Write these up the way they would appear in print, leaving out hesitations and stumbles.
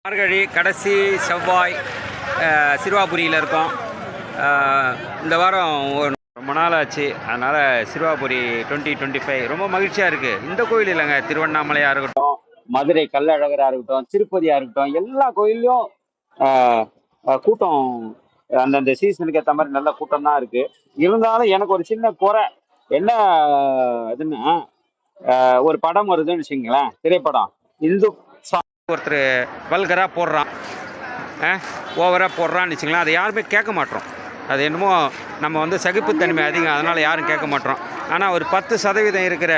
மார்கழி கடைசி செவ்வாய் சிறுவாபுரியில் இருக்கோம். இந்த வாரம் ரொம்ப நாள் ஆச்சு, அதனால் சிறுவாபுரி 2025 ரொம்ப மகிழ்ச்சியாக இருக்குது. இந்த கோயில் இல்லைங்க, திருவண்ணாமலையாக இருக்கட்டும், மதுரை கள்ளழகராக இருக்கட்டும், திருப்பதியாக இருக்கட்டும், எல்லா கோயிலையும் கூட்டம் அந்தந்த சீசனுக்கு ஏற்ற மாதிரி நல்ல கூட்டம் தான் இருக்குது. இருந்தாலும் எனக்கு ஒரு சின்ன குறை என்ன இதுன்னா, ஒரு படம் வருதுன்னு வச்சுங்களேன், திரைப்படம், இந்து ஒருத்தர் வல்கராக போடுறான், ஓவராக போடுறான்னு வச்சுங்களேன், அதை யாருமே கேட்க மாட்டோம். அது என்னமோ நம்ம சகிப்புத்தன்மை அதிகம், அதனால் யாரும் கேட்க மாட்டோம். ஆனால் ஒரு 10% இருக்கிற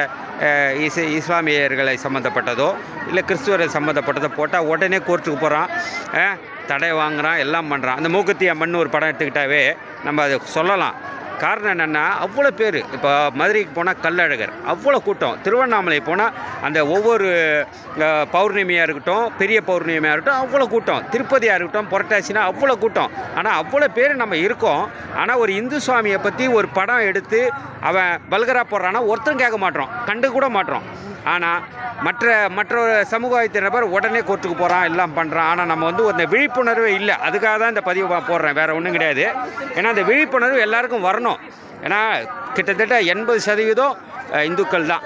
இஸ்லாமியர்களை சம்மந்தப்பட்டதோ இல்லை கிறிஸ்துவரை சம்மந்தப்பட்டதோ போட்டால் உடனே கோர்ட்டுக்கு போகிறான், தடை வாங்குகிறான், எல்லாம் பண்ணுறான். அந்த மூக்குத்தி அம்மன் ஒரு படம் எடுத்துக்கிட்டாவே நம்ம அதை சொல்லலாம். காரணம் என்னென்னா, அவ்வளோ பேர். இப்போ மதுரைக்கு போனால் கள்ளழகர் அவ்வளோ கூட்டம், திருவண்ணாமலை போனால் அந்த ஒவ்வொரு பௌர்ணமியாக இருக்கட்டும், பெரிய பௌர்ணமியாக இருக்கட்டும், அவ்வளோ கூட்டம், திருப்பதியாக இருக்கட்டும், புரட்டாசினா அவ்வளோ கூட்டம். ஆனால் அவ்வளோ பேர் நம்ம இருக்கோம். ஆனால் ஒரு இந்து சுவாமியை பற்றி ஒரு படம் எடுத்து அவன் வல்கரா போடுறான்னா ஒருத்தரும் கேட்க மாட்டோம், கண்டு கூட மாட்டோம். ஆனால் மற்ற சமூகத்தினர் உடனே கோர்ட்டுக்கு போகிறான், எல்லாம் பண்ணுறான். ஆனால் நம்ம ஒரு விழிப்புணர்வே இல்லை. அதுக்காக தான் இந்த பதிவு போடுறேன், வேறு ஒன்றும் கிடையாது. ஏன்னா அந்த விழிப்புணர்வு எல்லாருக்கும் வரணும். ஏன்னா கிட்டத்தட்ட 80% இந்துக்கள் தான்,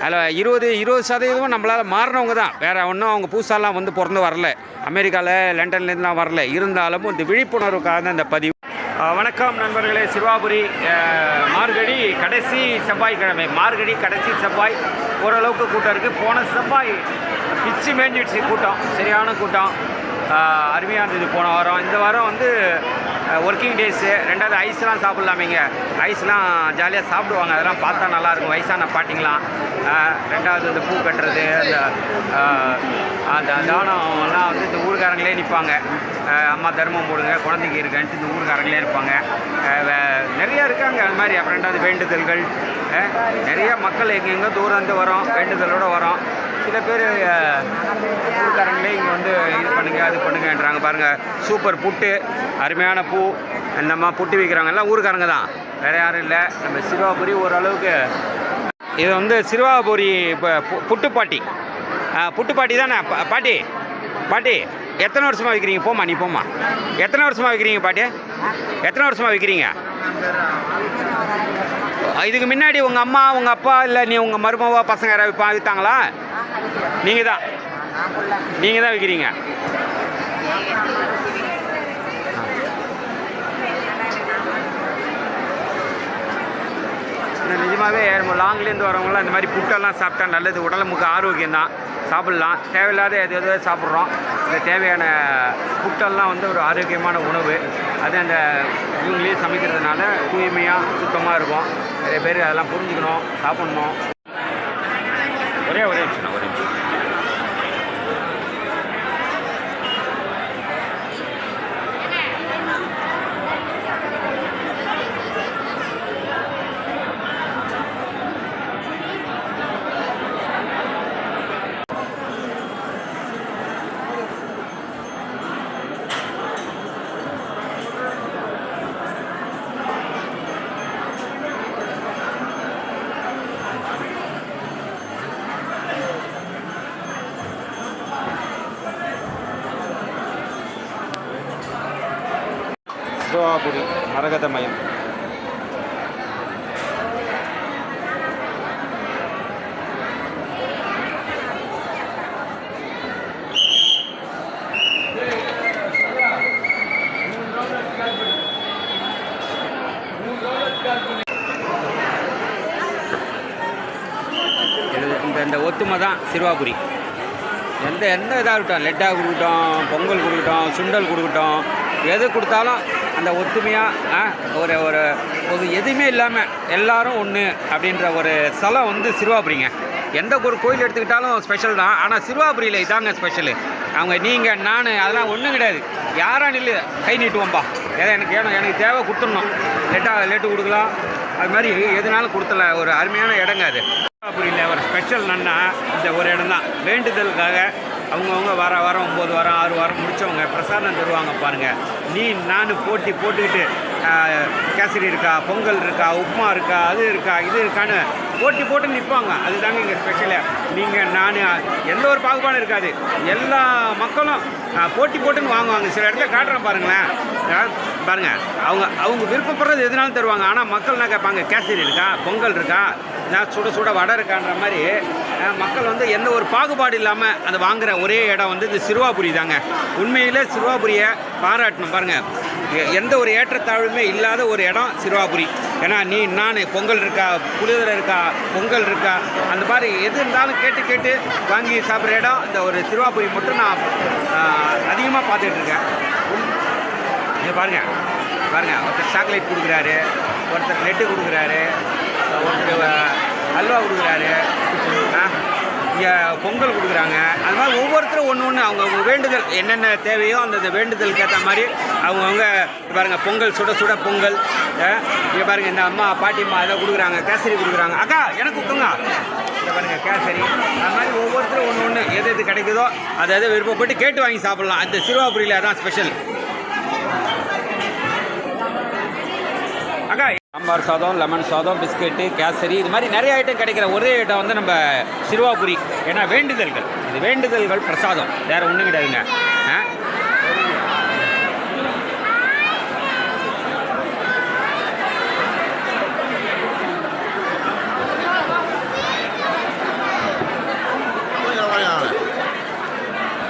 அதில் 20% நம்மளால் மாறினவங்க தான். வேறு ஒன்றும் அவங்க புதுசாலாம் பிறந்து வரல, அமெரிக்காவில் லண்டன்லேருந்துலாம் வரல. இருந்தாலும் இந்த விழிப்புணர்வுக்காக தான் இந்த பதிவு. வணக்கம் நண்பர்களே. சிறுவாபுரி மார்கழி கடைசி செவ்வாய்க்கிழமை, மார்கழி கடைசி செவ்வாய். ஓரளவுக்கு கூட்டம் இருக்குது. போன செவ்வாய் பிச்சு மேஞ்சிடுச்சு கூட்டம், சரியான கூட்டம், அருமையாக இருந்தது போன வாரம். இந்த வாரம் ஒர்க்கிங் டேஸு. ரெண்டாவது ஐஸ்லாம் சாப்பிட்லாமேங்க, ஐஸ்லாம் ஜாலியாக சாப்பிடுவாங்க, அதெல்லாம் பார்த்தா நல்லாயிருக்கும். வயசான பாட்டிங்களாம். ரெண்டாவது இந்த பூ கட்டுறது, அந்த தானம்லாம் இந்த ஊருக்காரங்களே நிற்பாங்க. அம்மா தர்மம் போடுங்க, குழந்தைங்க இருக்கன்ட்டு இந்த ஊருக்காரங்களே இருப்பாங்க. நிறையா இருக்காங்க அது மாதிரி. அப்புறம் ரெண்டாவது வேண்டுதல்கள், நிறையா மக்கள் எங்கெங்கே தூரம் வரோம், வேண்டுதலோடு வரோம். சில பேர் ஊருக்காரங்களே இங்கே இது பண்ணுங்க அது பண்ணுங்கன்றாங்க. பாருங்கள், சூப்பர் புட்டு, அருமையான பூ, இந்தம்மா புட்டு விற்கிறாங்க, எல்லாம் ஊருக்காரங்க தான், வேறு யாரும் இல்லை. நம்ம சிறுவாபுரி ஓரளவுக்கு இது சிறுவாபுரி இப்போ புட்டுப்பாட்டி, புட்டுப்பாட்டி தானே பாட்டி? பாட்டி எத்தனை வருஷமாக விற்கிறீங்க? போம்மா, நீ போம்மா. எத்தனை வருஷமாக விற்கிறீங்க பாட்டி? எத்தனை வருஷமாக விற்கிறீங்க? இதுக்கு முன்னாடி உங்கள் அம்மா உங்கள் அப்பா இல்லை நீ உங்கள் மருமவா பசங்க யாராவது விற்றாங்களா? நீங்கள் தான் விற்கிறீங்க. நிஜமாகவே லாங்லேருந்து வரவங்களாம் இந்த மாதிரி புட்டெல்லாம் சாப்பிட்டா நல்லது, உடலுக்கு ஆரோக்கியம்தான். சாப்பிட்லாம், தேவையில்லாத எது சாப்பிட்றோம். இந்த தேவையான புட்டெல்லாம் ஒரு ஆரோக்கியமான உணவு. அது அந்த இவங்களே சமைக்கிறதுனால தூய்மையாக சுத்தமாக இருக்கும். நிறைய பேர் அதெல்லாம் புரிஞ்சுக்கணும், சாப்பிட்ணும். ஒரே நிமிஷம். சிறுவாபுரி மரகதமயம். இந்த ஒத்துமை தான் சிறுவாபுரி. எந்த இதாக இருக்கட்டும், லெட்டாக கொடுக்கட்டும், பொங்கல் கொடுக்கட்டும், சுண்டல் கொடுக்கட்டும், எது கொடுத்தாலும் அந்த ஒத்துமையாக ஒரு எதுவுமே இல்லாமல் எல்லாரும் ஒன்று அப்படின்ற ஒரு ஸ்தலம் சிறுவாபுரிங்க. எந்த ஒரு கோயில் எடுத்துக்கிட்டாலும் ஸ்பெஷல் தான். ஆனால் சிறுவாபுரியில் இதாங்க ஸ்பெஷலு. அவங்க நீங்கள் நான் அதெல்லாம் ஒன்றும் கிடையாது. யாரா நில்லு, கை நீட்டுவோம்பா, ஏதோ எனக்கு தேவை கொடுத்துடணும். லேட்டு கொடுக்கலாம், அது மாதிரி எதுனாலும் கொடுத்தல. ஒரு அருமையான இடங்க அது. சிறுவாபுரியில் ஒரு ஸ்பெஷல் என்னன்னா இந்த ஒரு இடம் தான். வேண்டுதலுக்காக அவங்கவுங்க வாரம் 9 வாரம் 6 வாரம் முடித்தவங்க பிரசாதம் தருவாங்க பாருங்கள். நீ நான் போட்டுக்கிட்டு கேசரி இருக்கா, பொங்கல் இருக்கா, உப்புமா இருக்கா, அது இருக்கா, இது இருக்கான்னு போட்டு நிற்பாங்க. அதுதாங்க இங்கே ஸ்பெஷலு. நீங்கள் நான் எந்த ஒரு பாகுபாடும் இருக்காது. எல்லா மக்களும் போட்டி போட்டுன்னு வாங்குவாங்க. சில இடத்துல காட்டுறேன் பாருங்களேன். பாருங்கள், அவங்க விருப்பப்படுறது எதுனாலும் தருவாங்க. ஆனால் மக்கள் என்ன கேட்பாங்க, கேசரி இருக்கா, பொங்கல் இருக்கா, சுட சுட வடை இருக்கான்ற மாதிரி மக்கள் வந்து எந்த ஒரு பாகுபாடு இல்லாமல் அதை வாங்குகிற ஒரே இடம் வந்து இந்த சிறுவாபுரி தாங்க. உண்மையிலே சிறுவாபுரியை பாராட்டணும். பாருங்கள், எந்த ஒரு ஏற்றத்தாழ்வுமே இல்லாத ஒரு இடம் சிறுவாபுரி. ஏன்னா நான் பொங்கல் இருக்கா, புளியோதரை இருக்கா, பொங்கல் இருக்கா, அந்த மாதிரி எது இருந்தாலும் கேட்டு கேட்டு வாங்கி சாப்பிட்ற இடம் இந்த ஒரு சிறுவாபுரி மட்டும் நான் அதிகமாக பார்த்துக்கிட்டு இருக்கேன். இது பாருங்கள் ஒருத்தர் சாக்லேட் கொடுக்குறாரு, ஒருத்தர் லெட்டு கொடுக்குறாரு, ஒருத்தர் அல்வா கொடுக்குறாரு, இங்கே பொங்கல் கொடுக்குறாங்க. அது மாதிரி ஒவ்வொருத்தரும் ஒன்று அவங்க வேண்டுதல் என்னென்ன தேவையோ அந்த வேண்டுதலுக்கு ஏற்ற மாதிரி அவங்கவுங்க பாருங்கள். பொங்கல் சுட சுட பொங்கல். இங்கே பாருங்கள், இந்த அம்மா பாட்டிம்மா அதை கொடுக்குறாங்க, கேசரி கொடுக்குறாங்க. அக்கா எனக்கு கொடுங்க. இதை பாருங்கள், கேசரி. அது மாதிரி ஒவ்வொருத்தரும் ஒன்று எது கிடைக்குதோ அதை விருப்பப்பட்டு கேட்டு வாங்கி சாப்பிட்லாம். அந்த சிறுவாபுரியில் அதான் ஸ்பெஷல். அக்கா, சாம்பார் சாதம், லெமன் சாதம், பிஸ்கெட்டு, கேசரி, இது மாதிரி நிறைய ஐட்டம் கிடைக்கிற ஒரே ஐட்டம் வந்து நம்ம சிறுவாபுரி. ஏன்னா வேண்டுதல்கள், இது வேண்டுதல்கள் பிரசாதம், வேறு ஒன்றும் கிடையாதுங்க.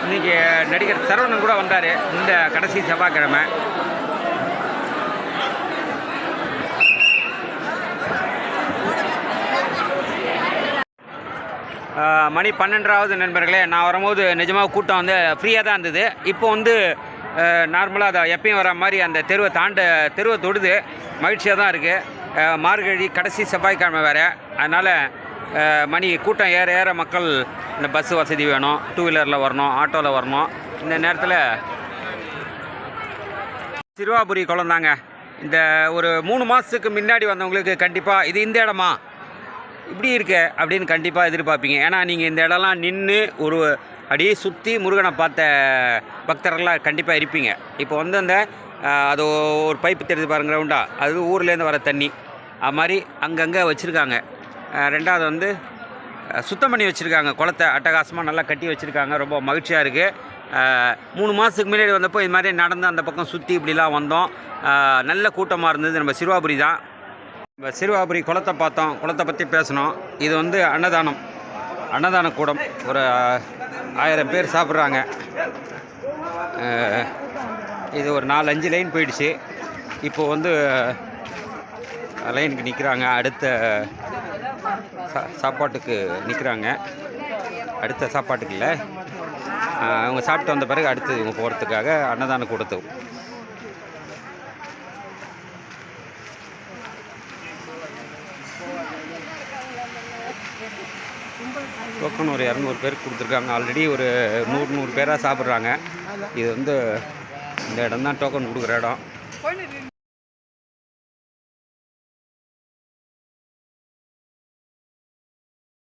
இன்றைக்கி நடிகர் சரவணன் கூட வந்தார் இந்த கடைசி செவ்வாய்க்கிழமை. மணி 12 நண்பர்களே. நான் வரும்போது நிஜமாக கூட்டம் வந்து ஃப்ரீயாக தான் இருந்தது. இப்போ வந்து நார்மலாக அதை எப்பயும் வர மாதிரி அந்த தெருவை தொடுது. மகிழ்ச்சியாக தான் இருக்குது. மார்கழி கடைசி செவ்வாய்க்கிழமை வேறு. அதனால் மணி கூட்டம் ஏற மக்கள் இந்த பஸ்ஸு வசதி வேணும், 2 வீலரில் வரணும், ஆட்டோவில் வரணும். இந்த நேரத்தில் சிறுவாபுரி குளம் தாங்க. இந்த ஒரு 3 மாதத்துக்கு முன்னாடி வந்தவங்களுக்கு கண்டிப்பாக இது இந்த இடமா இப்படி இருக்கு அப்படின்னு கண்டிப்பாக எதிர்பார்ப்பீங்க. ஏன்னா நீங்கள் இந்த இடம்லாம் நின்று ஒரு அப்படியே சுற்றி முருகனை பார்த்த பக்தர்கள்லாம் கண்டிப்பாக இருப்பீங்க. இப்போ வந்து அந்த அது ஒரு பைப்பு தெரிஞ்சு பாருங்க, ரவுண்டா அது ஊர்லேருந்து வர தண்ணி அது மாதிரி அங்கங்கே வச்சுருக்காங்க. ரெண்டாவது வந்து சுத்தம் பண்ணி வச்சுருக்காங்க. குளத்தை அட்டகாசமாக நல்லா கட்டி வச்சுருக்காங்க. ரொம்ப மகிழ்ச்சியாக இருக்குது. 3 மாதத்துக்கு முன்னாடி வந்தப்போ இது மாதிரி நடந்து அந்த பக்கம் சுற்றி இப்படிலாம் வந்தோம். நல்ல கூட்டமாக இருந்தது. நம்ம சிறுவாபுரி தான். நம்ம சிறுவாபுரி குளத்தை பார்த்தோம், குளத்தை பற்றி பேசணும். இது வந்து அன்னதான கூடம். ஒரு 1000 பேர் சாப்பிட்றாங்க. இது ஒரு 4-5 லைன் போயிடுச்சு. இப்போது வந்து லைனுக்கு நிற்கிறாங்க. அடுத்த சாப்பாட்டுக்கு நிற்கிறாங்க. அடுத்த சாப்பாட்டுக்கு இல்லை, அவங்க சாப்பிட்டு வந்த பிறகு அடுத்து இவங்க போகிறதுக்காக அன்னதான கூடத்துக்கு. டோக்கன் ஒரு 200 பேருக்கு கொடுத்துருக்காங்க. ஆல்ரெடி ஒரு 100 பேராக சாப்பிட்றாங்க. இது வந்து இந்த இடம் தான் டோக்கன் கொடுக்குற இடம்.